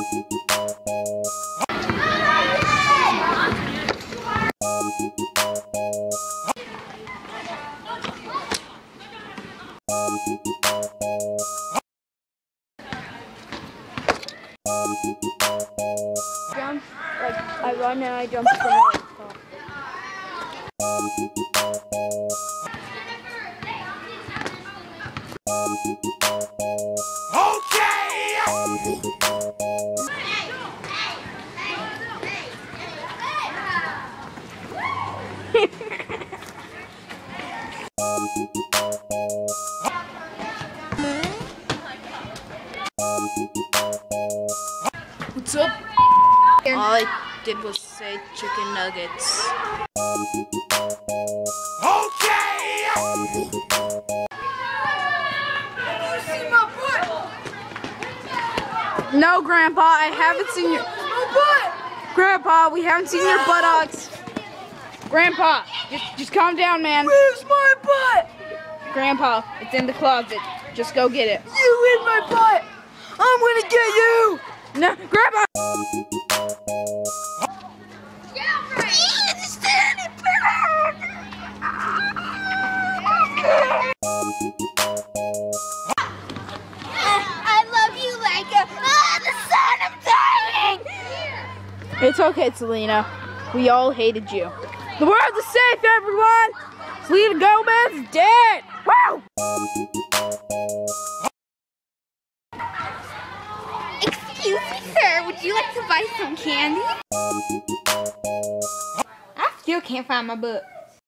Jump, like I run and I jump to the right. What's up? All I did was say chicken nuggets. Okay! You see my butt? No, Grandpa, I haven't seen your My Grandpa, we haven't seen your buttocks. Grandpa, just calm down, man. butt! Where's my butt? Grandpa, it's in the closet. Just go get it. You in my butt! I'm gonna get you! No, Grandpa! I love you like the sun, I'm dying! It's okay, Selena. We all hated you. The world is safe, everyone! Selena Gomez is dead! Wow! Excuse me, sir, would you like to buy some candy? I still can't find my book.